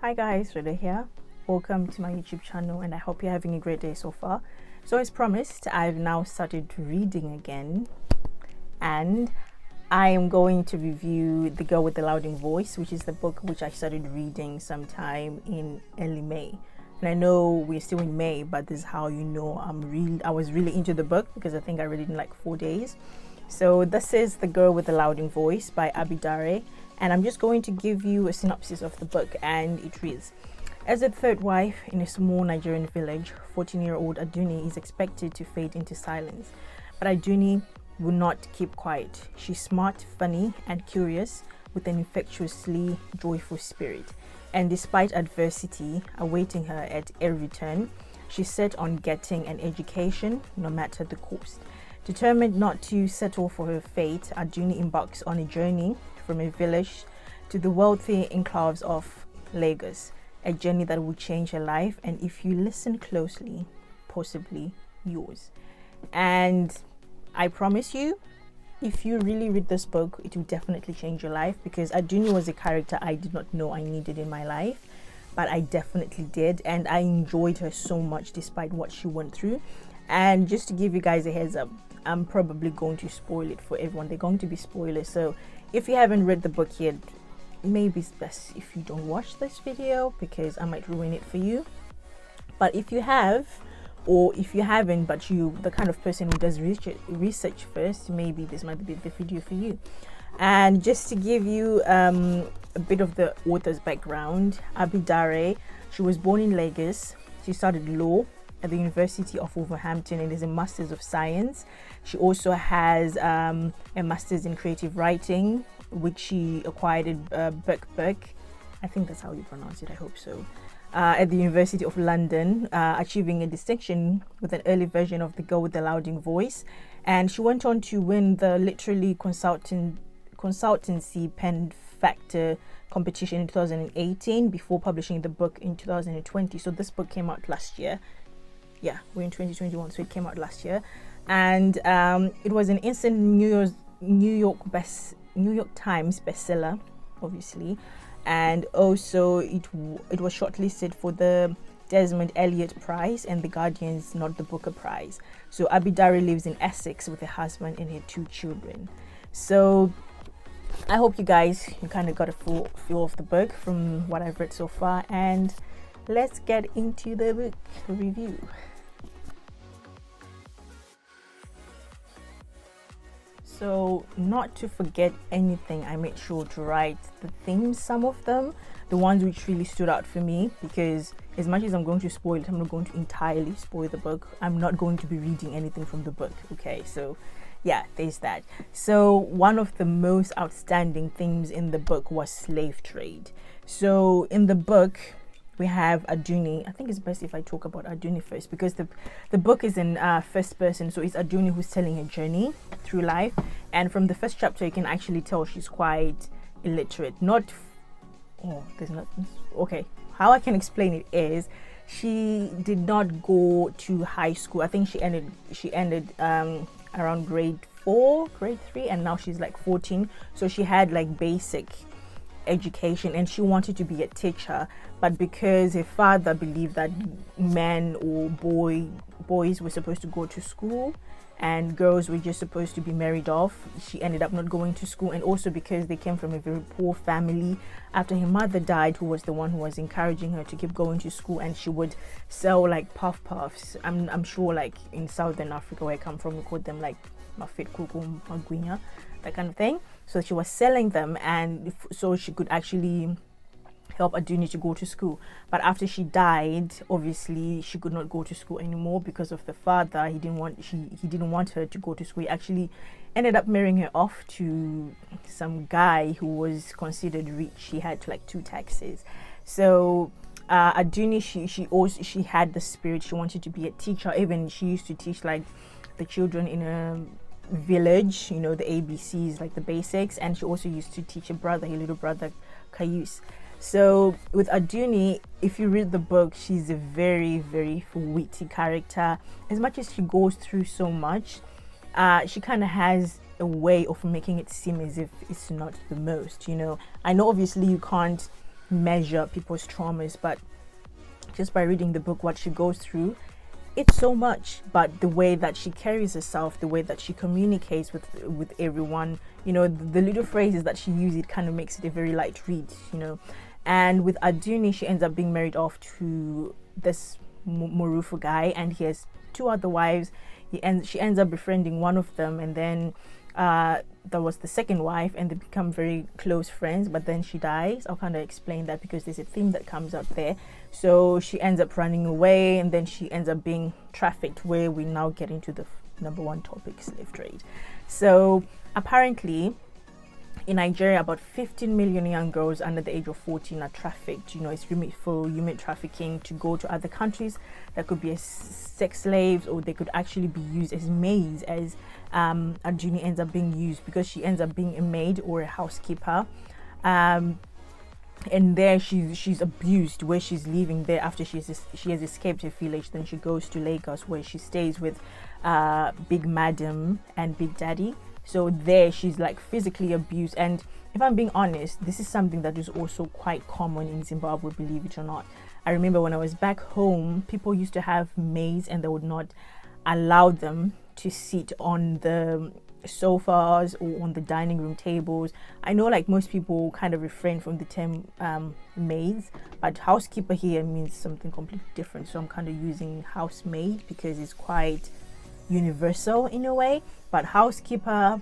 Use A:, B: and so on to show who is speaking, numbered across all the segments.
A: Hi guys, Rada here. Welcome to my YouTube channel and I hope you're having a great day so far. So as promised, I've now started reading again and I am going to review The Girl with the Louding Voice, which is the book which I started reading sometime in early May. And I know we're still in May, but this is how you know I was really into the book because I think I read it in like 4 days. So this is The Girl with the Louding Voice by Daré, and I'm just going to give you a synopsis of the book, and it reads: as a third wife in a small Nigerian village, 14-year-old Adunni is expected to fade into silence. But Adunni will not keep quiet. She's smart, funny, and curious, with an infectiously joyful spirit. And despite adversity awaiting her at every turn, she's set on getting an education, no matter the cost. Determined not to settle for her fate, Adunni embarks on a journey from a village to the wealthy enclaves of Lagos, a journey that will change her life, and if you listen closely, possibly yours. And I promise you, if you really read this book, it will definitely change your life, because Adunni was a character I did not know I needed in my life, but I definitely did, and I enjoyed her so much despite what she went through. And just to give you guys a heads up, I'm probably going to spoil it for everyone. They're going to be spoilers, so if you haven't read the book yet, maybe it's best if you don't watch this video because I might ruin it for you. But if you have, or if you haven't but you the kind of person who does research first, maybe this might be the video for you. And just to give you a bit of the author's background, Daré, she was born in Lagos. She studied law at the University of Wolverhampton and is a Master's of Science. She also has a Master's in Creative Writing, which she acquired at Birkbeck. I think that's how you pronounce it, I hope so. At the University of London, achieving a distinction with an early version of The Girl with the Louding Voice. And she went on to win the literary consultancy pen factor competition in 2018 before publishing the book in 2020. So this book came out last year. Yeah, we're in 2021, so it came out last year, and it was an instant New York Times bestseller, obviously, and also it was shortlisted for the Desmond Elliott Prize and the Guardian's Not the Booker Prize. So Daré lives in Essex with her husband and her 2 children. So I hope you kind of got a full feel of the book from what I've read so far, and let's get into the book review. So, not to forget anything, I made sure to write the themes, some of them, the ones which really stood out for me, because as much as I'm going to spoil it, I'm not going to entirely spoil the book. I'm not going to be reading anything from the book, okay? So, yeah, there's that. So, one of the most outstanding themes in the book was slave trade. So, in the book, we have Adunni. I think it's best if I talk about Adunni first, because the book is in first person, so it's Adunni who's telling her journey through life. And from the first chapter, you can actually tell she's quite illiterate. Okay. How I can explain it is, she did not go to high school. I think she ended around grade 4, grade 3, and now she's like 14. So she had like basic education and she wanted to be a teacher, but because her father believed that men or boys were supposed to go to school and girls were just supposed to be married off, she ended up not going to school. And also because they came from a very poor family, after her mother died, who was the one who was encouraging her to keep going to school, and she would sell like puffs. I'm sure like in Southern Africa where I come from, we call them like mafet kuku magwinya, that kind of thing. So she was selling them, and so she could actually help Adunni to go to school. But after she died, obviously she could not go to school anymore because of the father. He didn't want her to go to school. He actually ended up marrying her off to some guy who was considered rich. He had like 2 taxes. So Adunni, she had the spirit. She wanted to be a teacher. Even she used to teach like the children in a village, you know, the ABCs, like the basics. And she also used to teach her little brother Cayuse. So with Adunni, if you read the book, she's a very, very witty character. As much as she goes through so much, she kind of has a way of making it seem as if it's not the most, you know. I know obviously you can't measure people's traumas, but just by reading the book, what she goes through, it's so much. But the way that she carries herself, the way that she communicates with everyone, you know, the little phrases that she uses, it kind of makes it a very light read, you know. And with Adunni, she ends up being married off to this Morufu guy, and he has 2 other wives. She ends up befriending one of them, and then that was the second wife, and they become very close friends, but then she dies. I'll kind of explain that because there's a theme that comes up there. So she ends up running away, and then she ends up being trafficked, where we now get into the number 1 topic, slave trade. So apparently in Nigeria, about 15 million young girls under the age of 14 are trafficked. You know, it's for human trafficking to go to other countries. That could be as sex slaves, or they could actually be used as maids, as Adunni ends up being used, because she ends up being a maid or a housekeeper. And there she's abused where she's living there after she has escaped her village. Then she goes to Lagos, where she stays with Big Madam and Big Daddy. So there she's like physically abused. And if I'm being honest, this is something that is also quite common in Zimbabwe, believe it or not. I remember when I was back home, people used to have maids, and they would not allow them to sit on the sofas or on the dining room tables. I know like most people kind of refrain from the term maids, but housekeeper here means something completely different. So I'm kind of using housemaid because it's quite universal in a way. But housekeeper,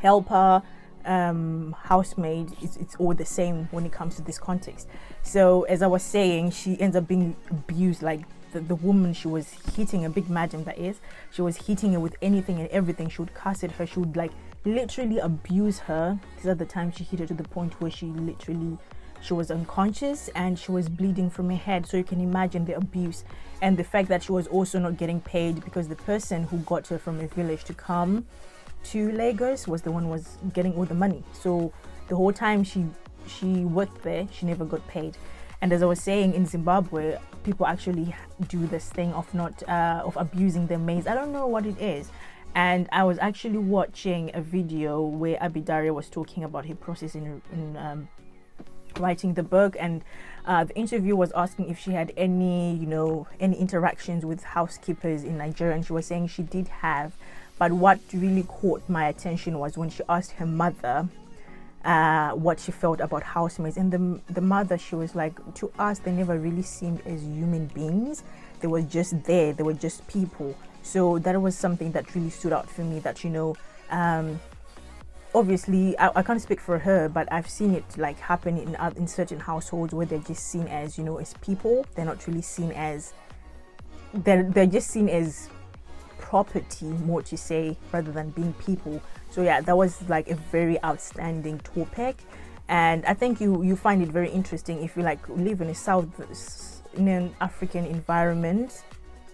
A: helper, housemaid, it's all the same when it comes to this context. So as I was saying, she ends up being abused. Like the woman she was hitting, a Big Madam that is, she was hitting her with anything and everything. She would cuss at her, she would like literally abuse her. These are the times she hit her to the point where she was unconscious and she was bleeding from her head. So you can imagine the abuse, and the fact that she was also not getting paid, because the person who got her from a village to come to Lagos was the one who was getting all the money. So the whole time she worked there, she never got paid. And as I was saying, in Zimbabwe, people actually do this thing of not of abusing their maids. I don't know what it is. And I was actually watching a video where Daré was talking about her process in writing the book, and the interviewer was asking if she had any interactions with housekeepers in Nigeria, and she was saying she did have. But what really caught my attention was when she asked her mother what she felt about housemaids, and the mother, she was like, to us they never really seemed as human beings. They were just there, they were just people. So that was something that really stood out for me, that obviously I can't speak for her, but I've seen it like happen in certain households where they're just seen as as people. They're not really seen as they're just seen as property, more to say, rather than being people. So yeah, that was like a very outstanding topic, and I think you find it very interesting if you like live in an African environment.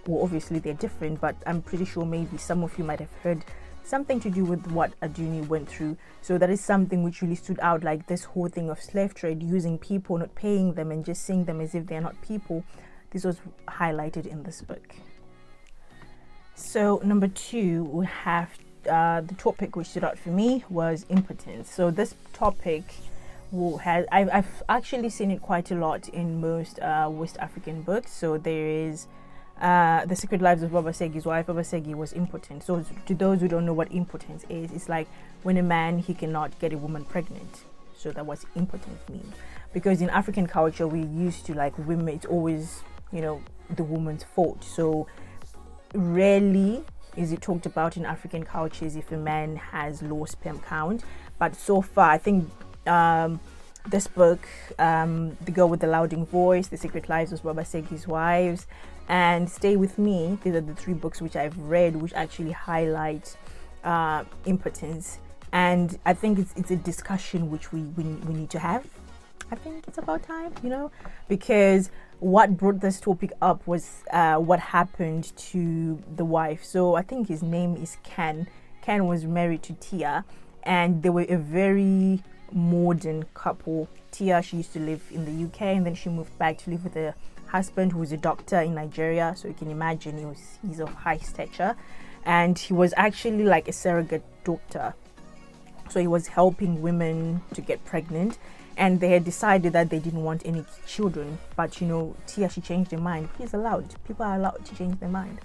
A: Well, obviously they're different, but I'm pretty sure maybe some of you might have heard something to do with what Adunni went through. So that is something which really stood out, like this whole thing of slave trade, using people, not paying them, and just seeing them as if they're not people. This was highlighted in this book. So number 2, we have the topic which stood out for me was impotence. So this topic I've actually seen it quite a lot in most West African books. So there is The Secret Lives of Baba Segi's wife. Baba Segi was impotent. So to those who don't know what impotence is, it's like when a man, he cannot get a woman pregnant. So that was impotence mean. Because in African culture, we used to like women, it's always the woman's fault. So rarely is it talked about in African cultures if a man has low sperm count. But so far, I think this book, The Girl with the Louding Voice, The Secret Lives of Baba Segi's Wives, and Stay With Me, these are the 3 books which I've read which actually highlight impotence. And I think it's a discussion which we need to have. I think it's about time, because what brought this topic up was what happened to the wife. So I think his name is Ken. Ken was married to Tia, and they were a very modern couple. Tia, she used to live in the UK, and then she moved back to live with her husband, who was a doctor in Nigeria. So you can imagine he's of high stature, and he was actually like a surrogate doctor. So he was helping women to get pregnant. and they had decided that they didn't want any children. But you know, Tia, she changed her mind. People are allowed to change their mind.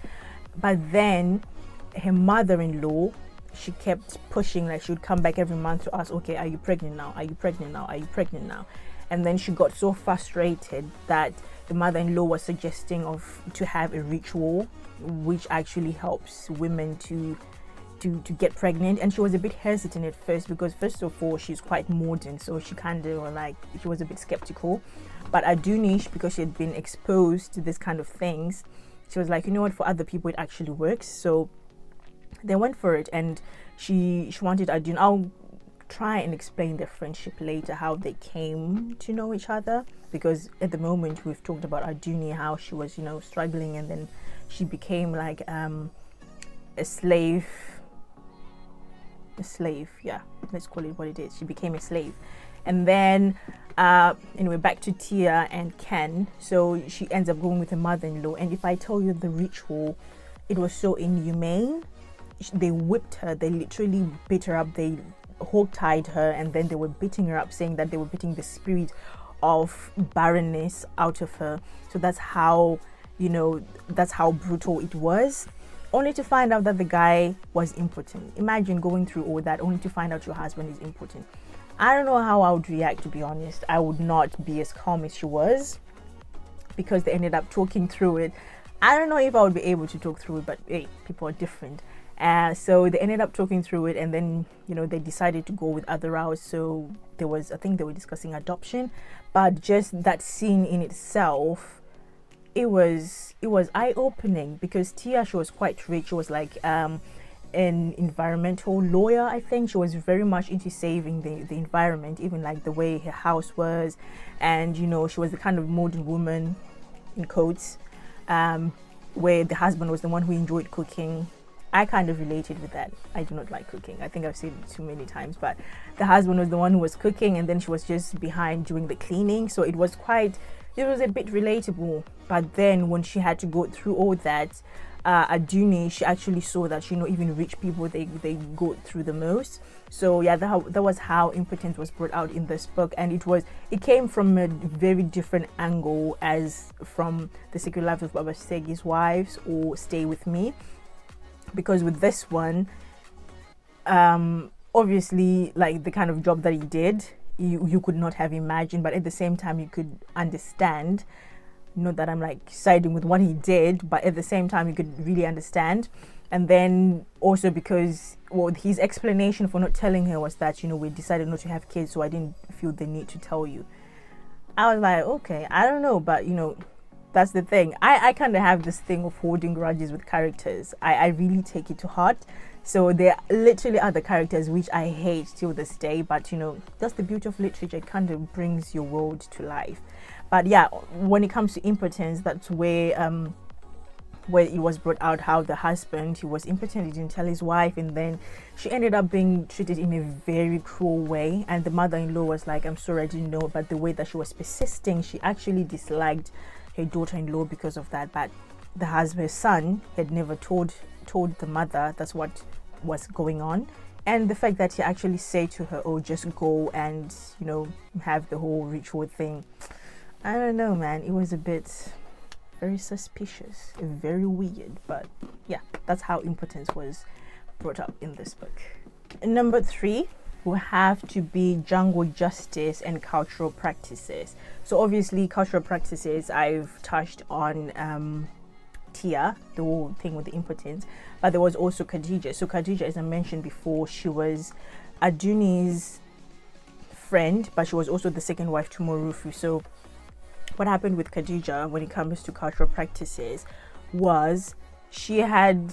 A: But then her mother-in-law, she kept pushing, like she would come back every month to ask, okay, are you pregnant now? Are you pregnant now? Are you pregnant now? And then she got so frustrated that the mother-in-law was suggesting to have a ritual which actually helps women to get pregnant. And she was a bit hesitant at first, because first of all, she's quite modern, so she kind of she was a bit skeptical. But Adunni, because she had been exposed to this kind of things, she was like, you know what, for other people it actually works. So they went for it, and she wanted Adunni. I'll try and explain their friendship later, how they came to know each other, because at the moment we've talked about Adunni, how she was, you know, struggling, and then she became like a slave, yeah, let's call it what it is. She became a slave. And then anyway, back to Tia and Ken. So she ends up going with her mother-in-law, and if I tell you the ritual, it was so inhumane. They whipped her, they literally beat her up, they hog-tied her, and then they were beating her up, saying that they were beating the spirit of barrenness out of her. So that's how, you know, that's how brutal it was, only to find out that the guy was impotent. Imagine going through all that only to find out your husband is impotent. I don't know how I would react, to be honest. I would not be as calm as she was, because they ended up talking through it. I don't know if I would be able to talk through it, but hey, people are different. So they ended up talking through it, and then, you know, they decided to go with other routes. So I think they were discussing adoption, but just that scene in itself, it was eye-opening, because Tia, she was quite rich. She was like an environmental lawyer, I think. She was very much into saving the environment, even like the way her house was. And, you know, she was the kind of modern woman, in quotes, where the husband was the one who enjoyed cooking. I kind of related with that. I do not like cooking. I think I've said it too many times, but the husband was the one who was cooking, and then she was just behind doing the cleaning. So it was a bit relatable. But then when she had to go through all that, Adunni, she actually saw that, you know, even rich people, they go through the most. So yeah, that was how impotence was brought out in this book, and it came from a very different angle as from The Secret Lives of Baba Segi's Wives or Stay With Me. Because with this one, obviously, like the kind of job that he did, you could not have imagined, but at the same time you could understand. Not that I'm like siding with what he did, but at the same time you could really understand. And then also because, well, his explanation for not telling her was that, you know, we decided not to have kids, so I didn't feel the need to tell you. I was like, okay, I don't know, but you know, that's the thing. I kind of have this thing of holding grudges with characters. I really take it to heart. So there literally are the characters which I hate till this day, but you know, that's the beauty of literature. It kind of brings your world to life. But yeah, when it comes to impotence, that's where it was brought out how the husband, he was impotent, he didn't tell his wife, and then she ended up being treated in a very cruel way. And the mother-in-law was like, I'm sorry, I didn't know. But the way that she was persisting, she actually disliked her daughter-in-law because of that. But her son had never told the mother that's what was going on. And the fact that he actually said to her, oh, just go and, you know, have the whole ritual thing, I don't know, man, it was a bit very suspicious, very weird. But yeah, that's how impotence was brought up in this book. Number 3 will have to be jungle justice and cultural practices. So obviously cultural practices, I've touched on Tia, the whole thing with the impotence, but there was also Khadija. So Khadija, as I mentioned before, she was Adunni's friend, but she was also the second wife to Morufu. So what happened with Khadija when it comes to cultural practices was she had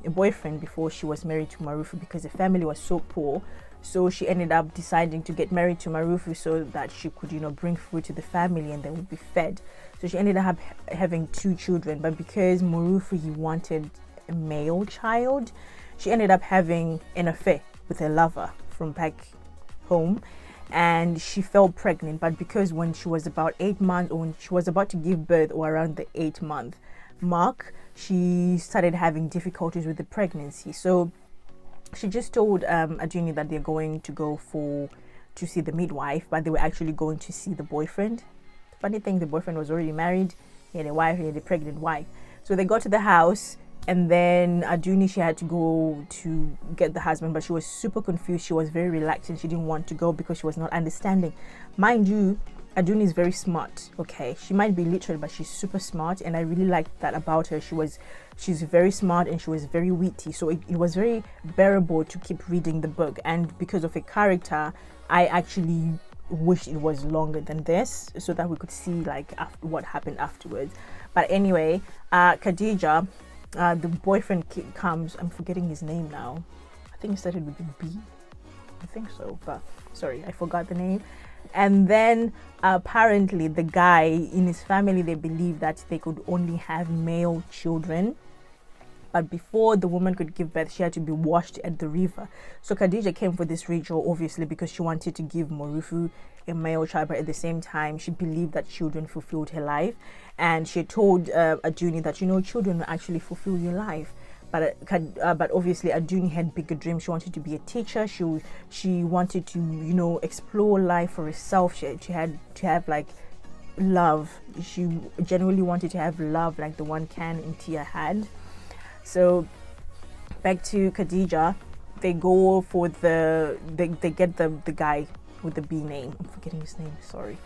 A: a boyfriend before she was married to Marufu, because the family was so poor. So she ended up deciding to get married to Marufu so that she could, you know, bring food to the family and they would be fed. So she ended up having 2 children, but because Marufu, he wanted a male child, she ended up having an affair with a lover from back home, and she fell pregnant. But because when she was about 8 months, or when she was about to give birth, or around the 8-month mark, she started having difficulties with the pregnancy. So she just told Adunni that they're going to go for to see the midwife, but they were actually going to see the boyfriend. Funny thing, the boyfriend was already married. He had a wife, he had a pregnant wife. So they got to the house, and then Adunni, she had to go to get the husband, but she was super confused. She was very reluctant. She didn't want to go because she was not understanding. Mind you, Adunni is very smart, okay? She might be literate, but she's super smart, and I really liked that about her. She's very smart, and she was very witty, so it was very bearable to keep reading the book. And because of a character, I actually wished it was longer than this so that we could see like what happened afterwards. But anyway, Khadija, the boyfriend comes. I'm forgetting his name now. I think it started with a B. I think so, but sorry, I forgot the name. And then apparently the guy in his family, they believe that they could only have male children. But before the woman could give birth, she had to be washed at the river. So Khadija came for this ritual, obviously, because she wanted to give Morufu a male child, but at the same time, she believed that children fulfilled her life. And she told Adunni that, children will actually fulfill your life. But obviously Adunni had bigger dreams. She wanted to be a teacher. She wanted to, explore life for herself. She had to have like love. She genuinely wanted to have love like the one Can and Tia had. So back to Khadija, they go for they get the guy with the B name. I'm forgetting his name, sorry.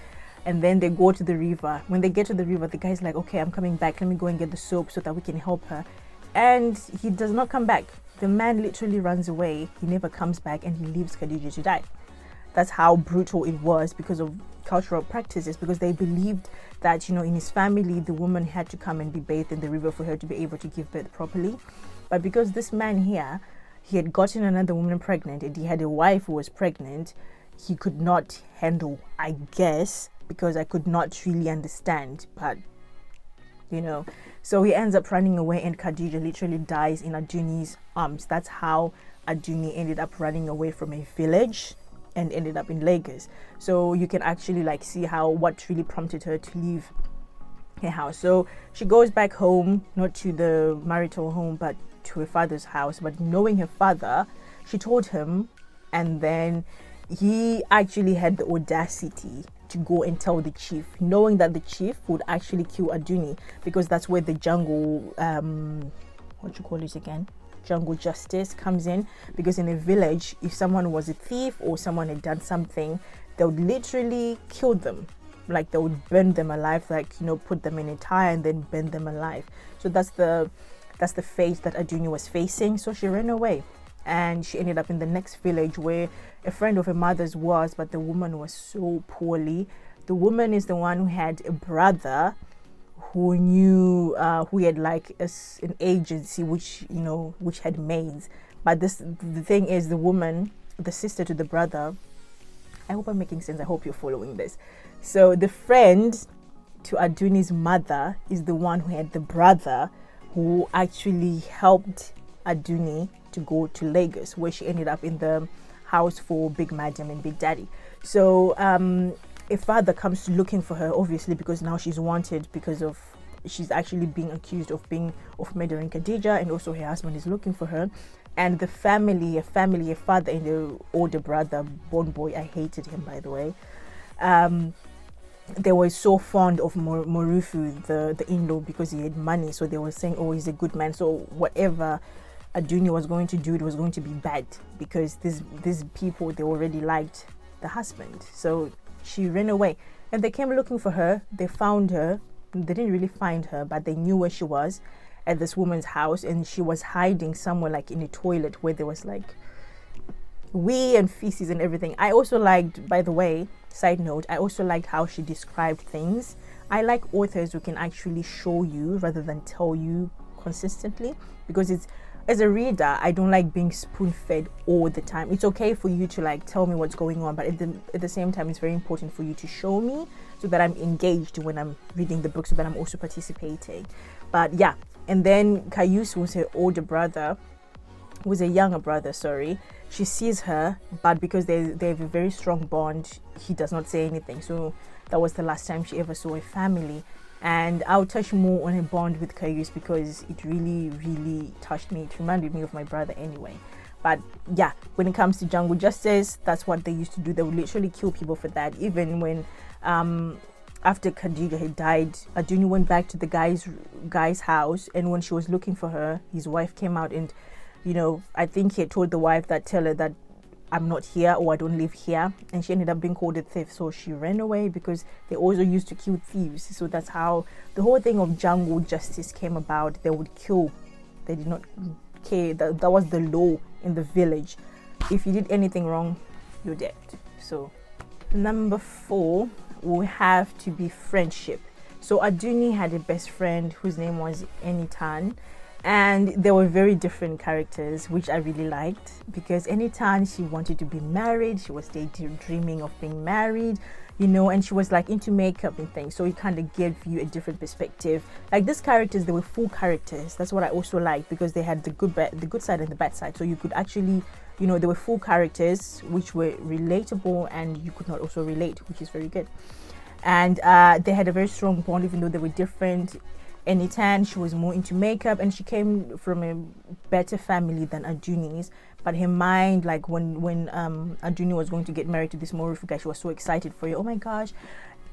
A: And then they go to the river. When they get to the river, the guy's like, okay, I'm coming back. Let me go and get the soap so that we can help her. And he does not come back. The man literally runs away. He never comes back, and he leaves Khadija to die. That's how brutal it was because of cultural practices, because they believed that, in his family, the woman had to come and be bathed in the river for her to be able to give birth properly. But because this man here, he had gotten another woman pregnant, and he had a wife who was pregnant, he could not handle, I guess, because I could not really understand, but so he ends up running away, and Khadija literally dies in Adunni's arms. That's how Adunni ended up running away from a village and ended up in Lagos. So you can actually see what really prompted her to leave her house. So she goes back home, not to the marital home, but to her father's house. But knowing her father, she told him, and then he actually had the audacity to go and tell the chief, knowing that the chief would actually kill Adunni, because that's where the jungle jungle justice comes in. Because in a village, if someone was a thief or someone had done something, they would literally kill them. Like they would burn them alive, put them in a tire and then burn them alive. So that's the fate that Adunni was facing. So she ran away, and she ended up in the next village where a friend of her mother's was, but the woman was so poorly. The woman is the one who had a brother who knew, who had an agency which had maids. But the thing is, the woman, the sister to the brother, I hope I'm making sense. I hope you're following this. So the friend to Adunni's mother is the one who had the brother who actually helped Adunni to go to Lagos, where she ended up in the house for Big Madam and Big Daddy. So a father comes looking for her, obviously, because now she's wanted, because of she's actually being accused of murdering Khadija, and also her husband is looking for her. And the family, a father and the older brother, born boy, I hated him, by the way. They were so fond of Morufu, the in-law, because he had money. So they were saying, oh, he's a good man. So whatever Adunni was going to do, it was going to be bad, because these people, they already liked the husband. So she ran away, and they came looking for her. They found her. They didn't really find her, but they knew where she was, at this woman's house, and she was hiding somewhere in a toilet where there was wee and feces and everything. I also liked, by the way, side note, I also liked how she described things. I like authors who can actually show you rather than tell you consistently, because as a reader, I don't like being spoon-fed all the time. It's okay for you to tell me what's going on, but at the same time, it's very important for you to show me so that I'm engaged when I'm reading the book, so that I'm also participating. But yeah, and then Cayuse was her older brother, was a younger brother, sorry. She sees her, but because they have a very strong bond, he does not say anything. So that was the last time she ever saw a family. And I'll touch more on a bond with Cayuse, because it really, really touched me. It reminded me of my brother anyway. But yeah, when it comes to jungle justice, that's what they used to do. They would literally kill people for that. Even when after Khadija had died, Adunni went back to the guy's house, and when she was looking for her, his wife came out, and I think he had told the wife that, tell her that I'm not here, or I don't live here, and she ended up being called a thief. So she ran away, because they also used to kill thieves. So that's how the whole thing of jungle justice came about. They would kill. They did not care. That was the law in the village. If you did anything wrong, you're dead. So number 4 will have to be friendship. So Adunni had a best friend whose name was Enitan, and they were very different characters, which I really liked, because Enitan, she wanted to be married. She was dreaming of being married, and she was like into makeup and things. So it kind of gave you a different perspective. Like these characters, they were full characters. That's what I also liked, because they had the good side and the bad side. So you could actually, they were full characters, which were relatable, and you could not also relate, which is very good. And they had a very strong bond, even though they were different. Enitan, she was more into makeup, and she came from a better family than Adunni's. But her mind, like when Adunni was going to get married to this Morufu guy, she was so excited for you. Oh my gosh,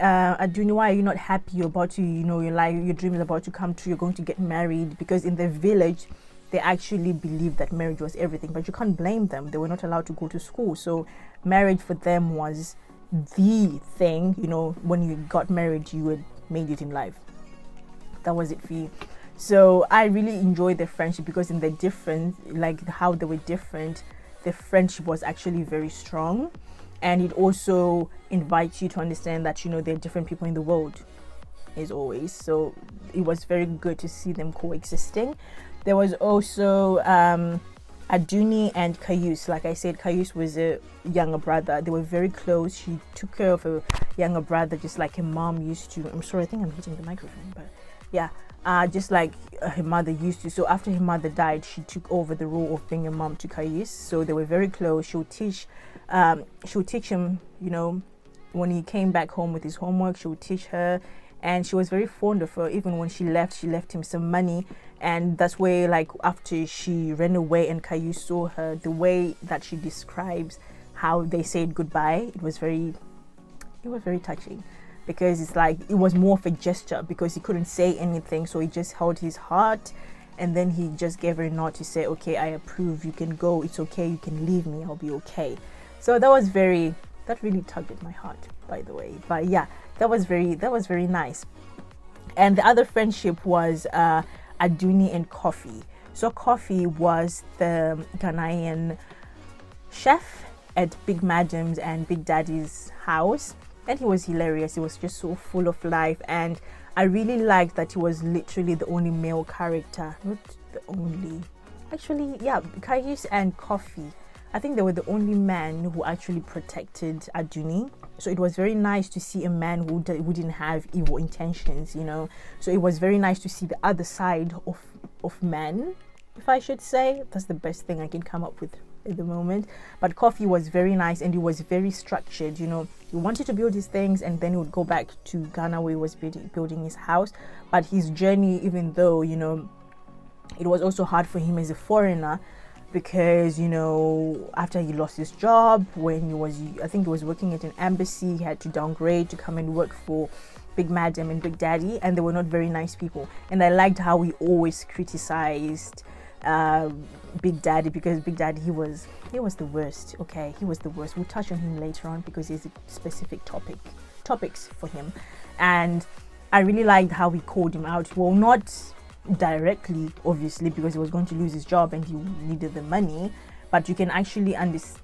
A: Adunni, why are you not happy? You're about to, your dream is about to come true. You're going to get married. Because in the village, they actually believed that marriage was everything. But you can't blame them. They were not allowed to go to school. So marriage for them was the thing. When you got married, you had made it in life. That was it for you. So I really enjoyed their friendship, because in the different, like how they were different, the friendship was actually very strong. And it also invites you to understand that, there are different people in the world, as always. So it was very good to see them coexisting. There was also Adunni and Kayus. Like I said, Kayus was a younger brother. They were very close. She took care of a younger brother just like her mom used to. I'm sorry, I think I'm hitting the microphone, but yeah, just like her mother used to. So after her mother died, she took over the role of being a mom to Kayus. So they were very close. She would teach him, when he came back home with his homework, she would teach her. And she was very fond of her. Even when she left him some money. And that's where, like, after she ran away and Kayus saw her, the way that she describes how they said goodbye, it was very touching. Because it's like, it was more of a gesture, because he couldn't say anything. So he just held his heart, and then he just gave her a nod to say, okay, I approve, you can go, it's okay, you can leave me, I'll be okay. So that really tugged at my heart, by the way. But yeah, that was very nice. And the other friendship was Adunni and Kofi. So Kofi was the Ghanaian chef at Big Madam's and Big Daddy's house. And he was hilarious. He was just so full of life. And I really liked that he was literally the only male character. Not the only. Actually, yeah, Kayus and Kofi, I think they were the only men who actually protected Adunni. So it was very nice to see a man who didn't have evil intentions, So it was very nice to see the other side of men, if I should say. That's the best thing I can come up with at the moment. But Kofi was very nice, and he was very structured. He wanted to build his things, and then he would go back to Ghana where he was building his house. But his journey, even though it was also hard for him as a foreigner, because after he lost his job, when I think he was working at an embassy, he had to downgrade to come and work for Big Madam and Big Daddy, and they were not very nice people. And I liked how he always criticized Big Daddy, because Big Daddy, he was the worst. Okay, he was the worst. We'll touch on him later on, because there's a specific topics for him. And I really liked how he called him out. Well, not directly, obviously, because he was going to lose his job and he needed the money, but you can actually understand,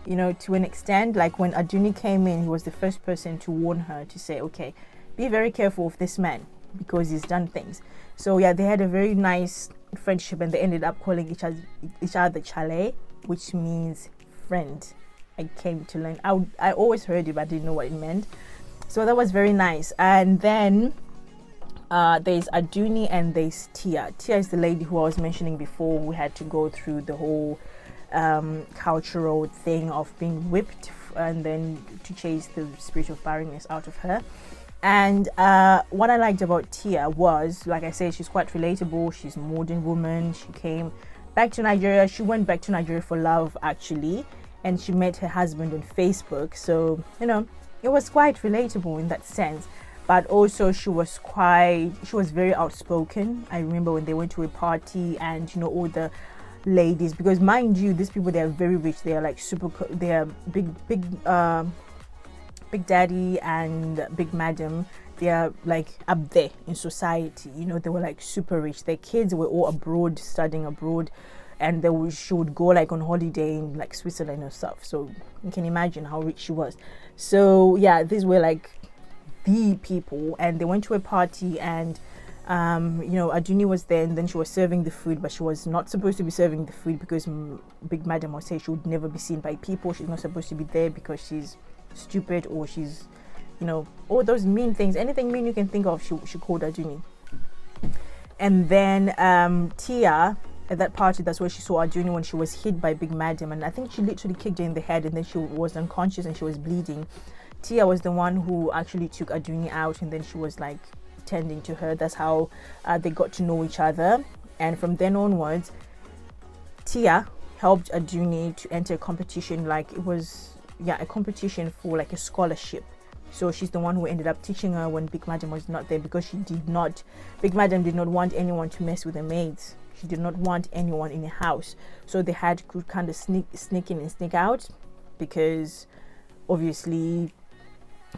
A: to an extent. Like when Adunni came in, he was the first person to warn her to say, okay, be very careful of this man, because he's done things. So yeah, they had a very nice friendship, and they ended up calling each other Chale, which means friend. I came to learn. I always heard it, but I didn't know what it meant. So that was very nice. And then there's Adunni and there's Tia. Tia is the lady who I was mentioning before, who had to go through the whole cultural thing of being whipped, and then to chase the spirit of barrenness out of her. And what I liked about Tia was, like I said, she's quite relatable. She's a modern woman. She came back to Nigeria. She went back to Nigeria for love, actually, and she met her husband on Facebook. So, you know, it was quite relatable in that sense. But also she was very outspoken. I remember when they went to a party, and you know, all the ladies, because mind you, these people, they are very rich. They are like they are big daddy and big madam. They are like up there in society, you know. They were like super rich. Their kids were all abroad, studying abroad, and she would go like on holiday in like Switzerland and stuff. So you can imagine how rich she was. So yeah, these were like the people, and they went to a party, and you know, Adunni was there, and then she was serving the food, but she was not supposed to be serving the food because big madam would say she would never be seen by people. She's not supposed to be there because she's stupid, or she's, you know, all those mean things, anything mean you can think of, she called Adunni. And then Tia, at that party, that's where she saw Adunni when she was hit by big madam, and I think she literally kicked her in the head, and then she was unconscious and she was bleeding. Tia was the one who actually took Adunni out, and then she was like tending to her. That's how they got to know each other. And from then onwards, Tia helped Adunni to enter a competition, like it was, yeah, a competition for like a scholarship. So she's the one who ended up teaching her when big madam was not there, because big madam did not want anyone to mess with the maids. She did not want anyone in the house. So they had to kind of sneak in and sneak out, because obviously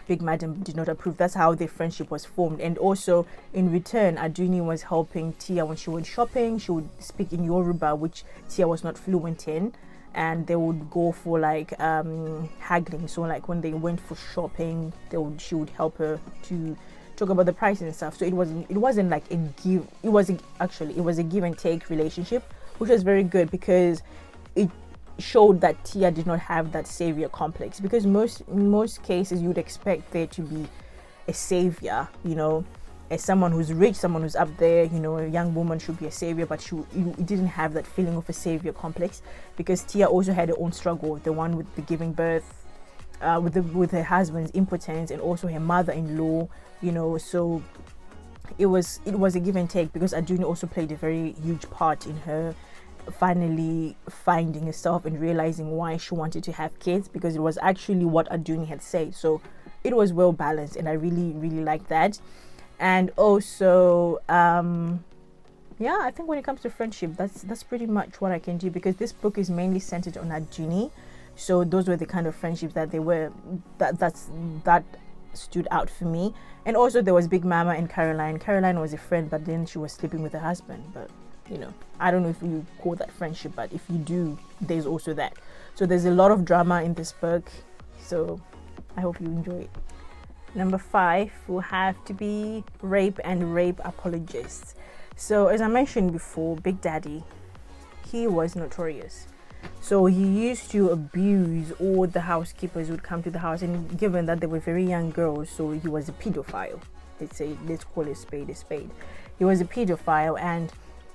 A: big madam did not approve. That's how their friendship was formed. And also in return, Adunni was helping Tia when she went shopping. She would speak in Yoruba, which Tia was not fluent in, and they would go for like haggling. So like when they went for shopping, she would help her to talk about the price and stuff. So it wasn't like a give. It was a give and take relationship, which was very good, because it showed that Tia did not have that savior complex, because in most cases you would expect there to be a savior, you know, as someone who's rich, someone who's up there, you know, a young woman should be a savior, but she didn't have that feeling of a savior complex, because Tia also had her own struggle, the one with the giving birth, with her husband's impotence, and also her mother-in-law, you know. So it was a give and take, because Adunni also played a very huge part in her finally finding herself and realizing why she wanted to have kids, because it was actually what Adunni had said. So it was well balanced, and I really liked that. And also yeah, I think when it comes to friendship, that's pretty much what I can do, because this book is mainly centered on Adunni. So those were the kind of friendships that that stood out for me. And also there was Big Mama and Caroline was a friend, but then she was sleeping with her husband. But you know, I don't know if you call that friendship, but if you do, there's also that. So there's a lot of drama in this book, so I hope you enjoy it. Number 5 will have to be rape and rape apologists. So as I mentioned before, Big Daddy, he was notorious. So he used to abuse all the housekeepers who would come to the house, and given that they were very young girls, so he was a pedophile. Let's call a spade a spade. He was a pedophile, and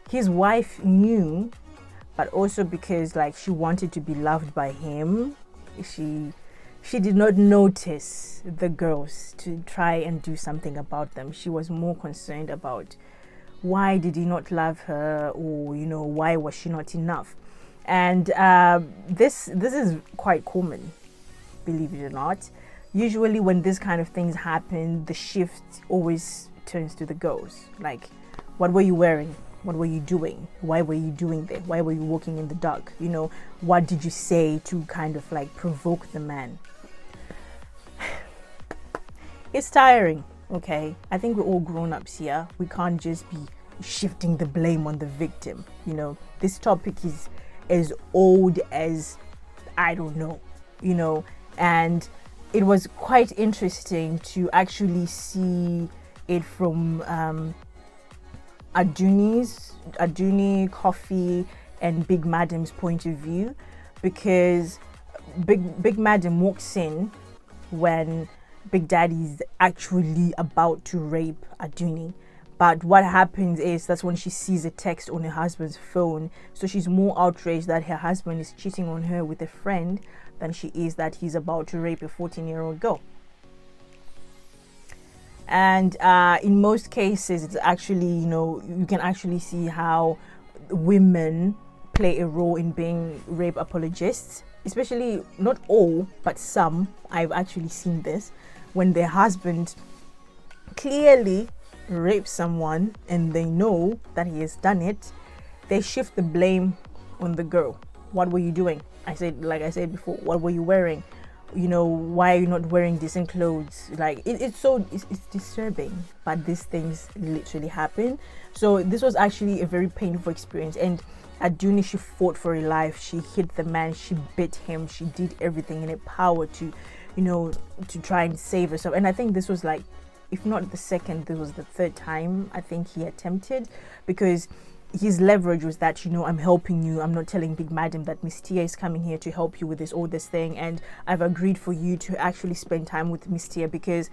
A: his wife knew, but also because like she wanted to be loved by him, she did not notice the girls to try and do something about them. She was more concerned about why did he not love her, or you know, why was she not enough. And this is quite common, believe it or not. Usually when this kind of things happen, the shift always turns to the girls. Like, what were you wearing? What were you doing? Why were you doing that? Why were you walking in the dark? You know, what did you say to kind of like provoke the man? It's tiring, okay? I think we're all grown-ups here. We can't just be shifting the blame on the victim. You know, this topic is as old as, I don't know, you know, and it was quite interesting to actually see it from Adunni, Coffee, and Big Madam's point of view, because Big Madam walks in when Big Daddy's actually about to rape Adunni. But what happens is that's when she sees a text on her husband's phone. So she's more outraged that her husband is cheating on her with a friend than she is that he's about to rape a 14-year-old girl. And in most cases, it's actually, you know, you can actually see how women play a role in being rape apologists, especially not all, but some. I've actually seen this when their husband clearly rapes someone and they know that he has done it, they shift the blame on the girl. What were you doing? Like I said before, what were you wearing? Why are you not wearing decent clothes? Like it's disturbing, but these things literally happen. So this was actually a very painful experience. And Adunni, she fought for her life. She hit the man, she bit him, she did everything in her power to try and save herself. And I think this was like, if not the second, this was the third time I think he attempted, because his leverage was that, I'm helping you. I'm not telling Big Madam that Miss Tia is coming here to help you with this thing, and I've agreed for you to actually spend time with Miss Tia, because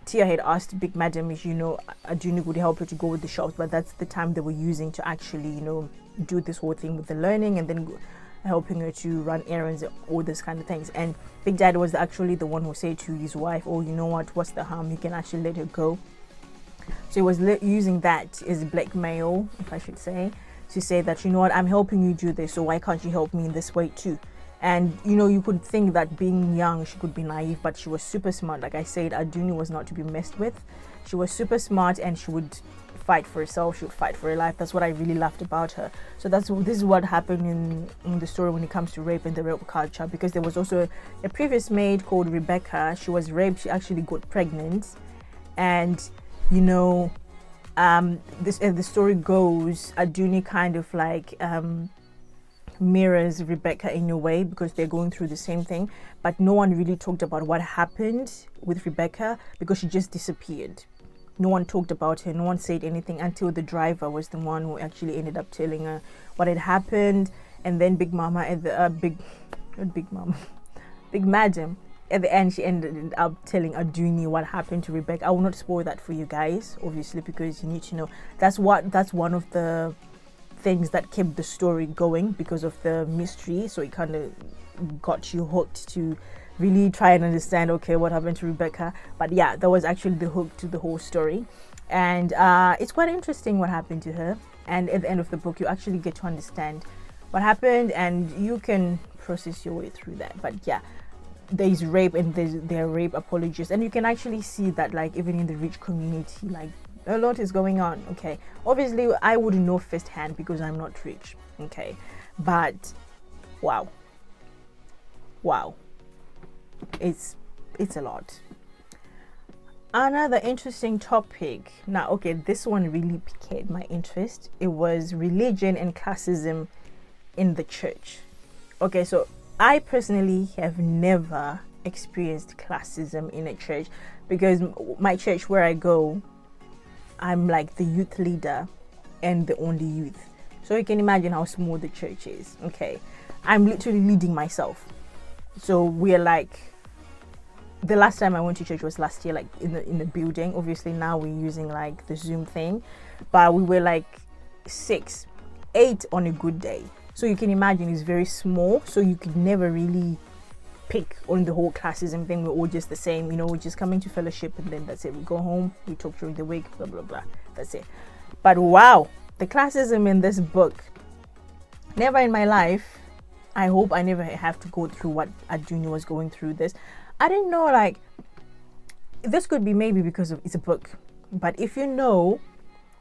A: Tia had asked Big Madam if Adunni would help her to go with the shops, but that's the time they were using to actually do this whole thing with the learning, and then helping her to run errands, all this kind of things. And Big Dad was actually the one who said to his wife, oh, you know what's the harm, you can actually let her go. So he was using that as blackmail, if I should say, to say that, I'm helping you do this, so why can't you help me in this way too? And you could think that being young, she could be naive, but she was super smart. Like I said, Adunni was not to be messed with. She was super smart, and she would fight for herself. She would fight for her life. That's what I really loved about her. So this is what happened in the story when it comes to rape and the rape culture, because there was also a previous maid called Rebecca. She was raped. She actually got pregnant, and the story goes, Adunni kind of like mirrors Rebecca in a way, because they're going through the same thing, but no one really talked about what happened with Rebecca, because she just disappeared. No one talked about her, no one said anything, until the driver was the one who actually ended up telling her what had happened. And then Big Mama at the Big Madam, at the end, she ended up telling Adunni what happened to Rebecca. I will not spoil that for you guys, obviously, because you need to know. That's one of the things that kept the story going, because of the mystery. So it kind of got you hooked to really try and understand, okay, what happened to Rebecca. But yeah, that was actually the hook to the whole story. And it's quite interesting what happened to her. And at the end of the book, you actually get to understand what happened, and you can process your way through that. But yeah, there's rape, and there are rape apologists, and you can actually see that, like, even in the rich community, like, a lot is going on. Okay, obviously I wouldn't know firsthand because I'm not rich, okay, but wow, it's a lot. Another interesting topic now, okay, this one really piqued my interest. It was religion and classism in the church. Okay, so I personally have never experienced classism in a church, because my church where I go, I'm like the youth leader and the only youth. So you can imagine how small the church is. Okay, I'm literally leading myself. So we're like, the last time I went to church was last year, like in the building. Obviously now we're using like the Zoom thing, but we were like 6, 8 on a good day. So you can imagine it's very small, so you could never really pick on the whole classism thing. We're all just the same, we're just coming to fellowship, and then that's it. We go home, we talk during the week, blah blah blah, that's it. But wow, the classism in this book, never in my life, I hope I never have to go through what Adunni was going through. This, I didn't know, like, this could be maybe because of it's a book, but if you know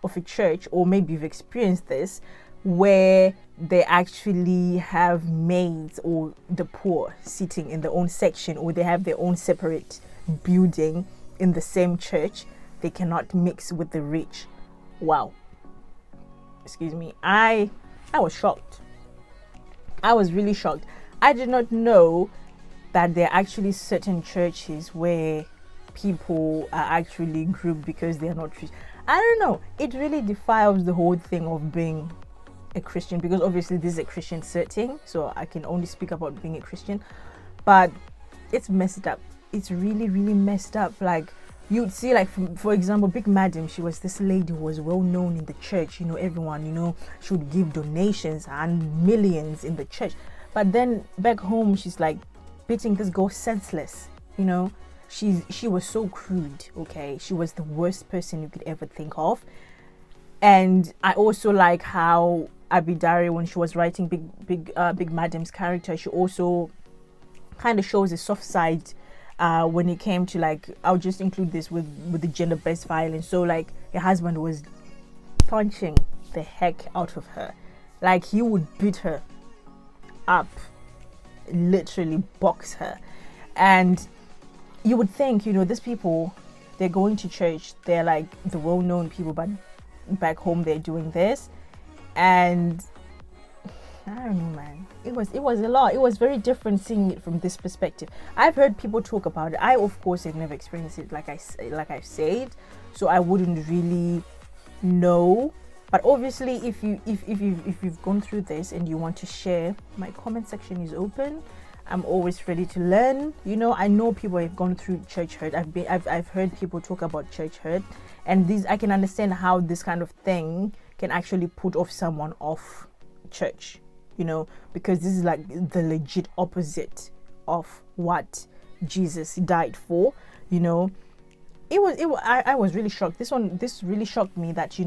A: of a church, or maybe you've experienced this, where they actually have maids or the poor sitting in their own section, or they have their own separate building in the same church, they cannot mix with the rich. Wow, excuse me, I was shocked. I was really shocked. I did not know that there are actually certain churches where people are actually grouped because they are not rich. I don't know, it really defiles the whole thing of being a Christian, because obviously this is a Christian setting, so I can only speak about being a Christian, but it's messed up. It's really messed up. Like, you'd see, like, for example, Big Madam, she was this lady who was well known in the church, everyone, she would give donations and millions in the church, but then back home she's like beating this girl senseless. She was so crude. Okay, she was the worst person you could ever think of. And I also like how Daré, when she was writing Big Madam's character, she also kind of shows a soft side when it came to, like, I'll just include this with the gender-based violence. So like her husband was punching the heck out of her, like he would beat her up, literally box her. And you would think, these people, they're going to church, they're like the well-known people, but back home they're doing this. And I don't know, man, it was a lot. It was very different seeing it from this perspective. I've heard people talk about it. I, of course, have never experienced it, like I've said, so I wouldn't really know. But obviously, if you've gone through this and you want to share, my comment section is open. I'm always ready to learn. I know people have gone through church hurt. I've heard people talk about church hurt, and I can understand how this kind of thing can actually put off someone off church, because this is like the legit opposite of what Jesus died for. I was really shocked. This really shocked me that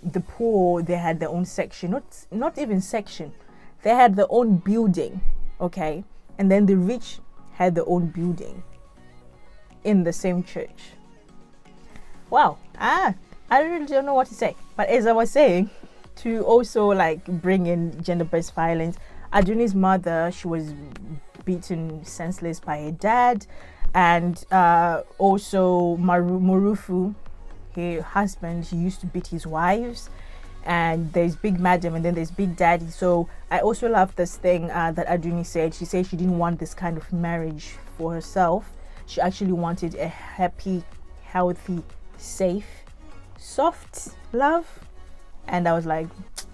A: the poor, they had their own section, not even section, they had their own building, okay, and then the rich had their own building in the same church. Wow. I really don't know what to say. But as I was saying, to also like bring in gender-based violence, Adunni's mother, she was beaten senseless by her dad, and also Morufu, her husband, he used to beat his wives. And there's Big Madam, and then there's Big Daddy. So I also love this thing that Adunni said. She said she didn't want this kind of marriage for herself. She actually wanted a happy, healthy, safe, soft love. And I was like,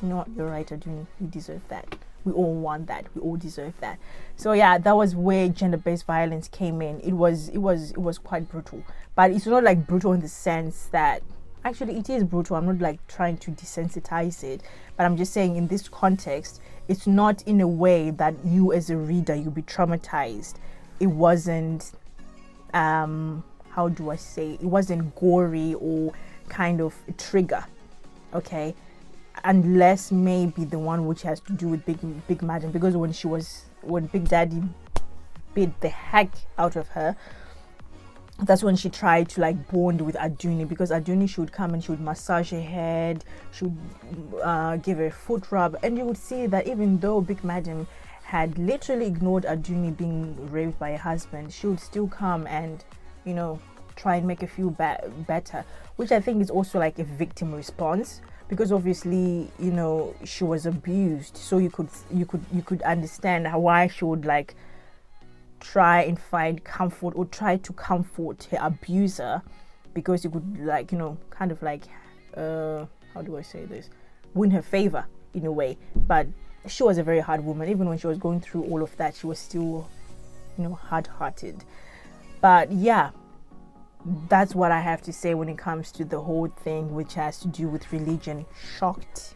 A: you know what, you're right, Adunni, you deserve that. We all want that. We all deserve that. So yeah, that was where gender-based violence came in. It was quite brutal, but it's not like brutal in the sense that, actually it is brutal. I'm not like trying to desensitize it, but I'm just saying in this context, it's not in a way that you as a reader, you'll be traumatized. It wasn't, how do I say, it wasn't gory or kind of a trigger, okay? Unless maybe the one which has to do with Big Madam, because when Big Daddy beat the heck out of her, that's when she tried to like bond with Adunni, because Adunni, she would come and she would massage her head, she would give her a foot rub, and you would see that even though Big Madam had literally ignored Adunni being raped by her husband, she would still come and try and make her feel better, which I think is also like a victim response, because obviously she was abused, so you could understand why she would like try and find comfort or try to comfort her abuser, because you could like kind of like how do I say this, win her favor in a way. But she was a very hard woman. Even when she was going through all of that, she was still hard-hearted. But yeah, that's what I have to say when it comes to the whole thing which has to do with religion. Shocked,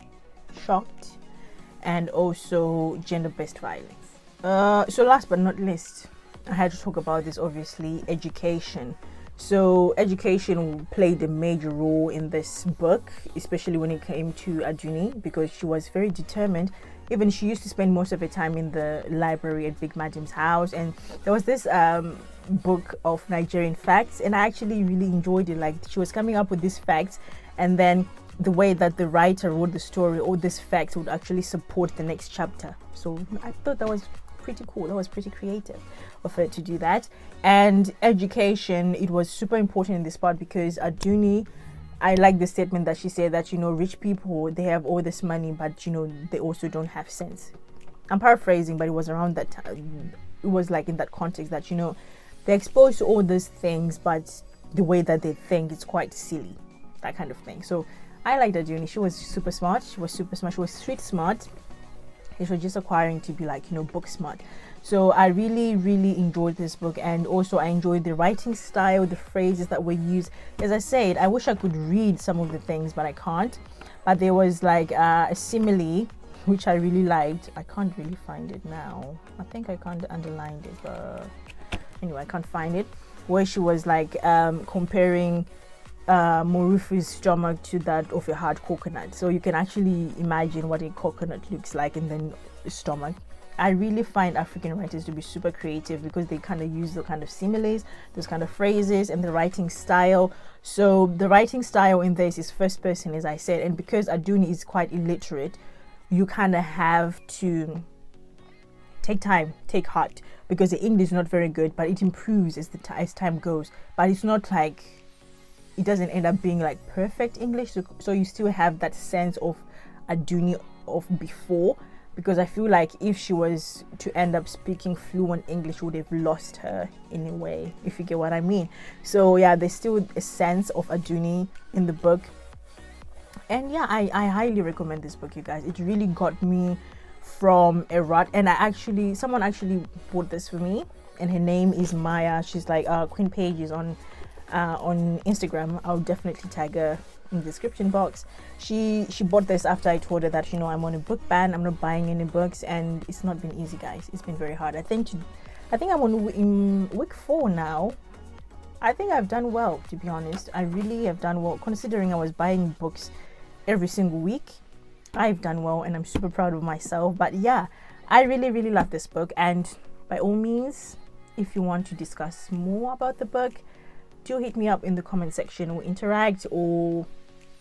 A: and also gender-based violence. So last but not least, I had to talk about this, obviously, education. So education played a major role in this book, especially when it came to Adunni, because she was very determined. Even she used to spend most of her time in the library at Big Madam's house, and there was this book of Nigerian facts, and I actually really enjoyed it. Like, she was coming up with these facts, and then the way that the writer wrote the story, all these facts would actually support the next chapter. So I thought that was pretty cool. That was pretty creative of her to do that. And education, it was super important in this part, because Adunni, I like the statement that she said that rich people, they have all this money, but they also don't have sense. I'm paraphrasing, but it was around that time. It was like in that context that they're exposed to all these things, but the way that they think is quite silly, that kind of thing. So I liked Adunni. She was super smart. She was street smart. She was just acquiring to be like book smart. So I really enjoyed this book, and also I enjoyed the writing style, the phrases that were used. As I said, I wish I could read some of the things, but I can't. But there was like a simile which I really liked. I can't really find it now. I think I can't underline it, but anyway, I can't find it, where she was like comparing Morufu's stomach to that of a hard coconut, so you can actually imagine what a coconut looks like and then the stomach. I really find African writers to be super creative because they kind of use the kind of similes, those kind of phrases, and the writing style. So the writing style in this is first person, as I said, and because Adunni is quite illiterate, you kind of have to take time, take heart, because the English is not very good, but it improves as as time goes. But it's not like, it doesn't end up being like perfect English, so you still have that sense of Adunni of before, because I feel like if she was to end up speaking fluent English, would have lost her in a way, if you get what I mean. So yeah, there's still a sense of Adunni in the book, and yeah, I highly recommend this book, you guys. It really got me from a rut, and someone actually bought this for me, and her name is Maya. She's like Queen Page is on Instagram. I'll definitely tag her in the description box. She bought this after I told her that, you know, I'm on a book ban, I'm not buying any books, and it's not been easy, guys. It's been very hard. I think I'm in week 4 now. I think I've done well, to be honest. I really have done well, considering I was buying books every single week. I've done well, and I'm super proud of myself. But yeah, I really love this book, and by all means, if you want to discuss more about the book, do hit me up in the comment section or interact, or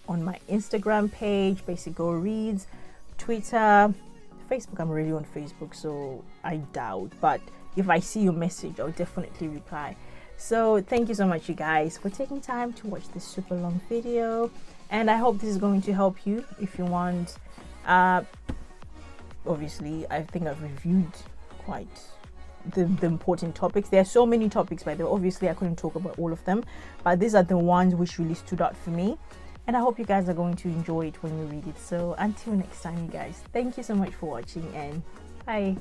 A: on my Instagram page, basicgirlreads, Twitter, Facebook. I'm already on Facebook, so I doubt, but if I see your message, I'll definitely reply. So thank you so much, you guys, for taking time to watch this super long video, and I hope this is going to help you if you want. Obviously, I think I've reviewed quite the important topics. There are so many topics, by the way. Obviously, I couldn't talk about all of them, but these are the ones which really stood out for me, and I hope you guys are going to enjoy it when you read it. So until next time, you guys, thank you so much for watching, and bye.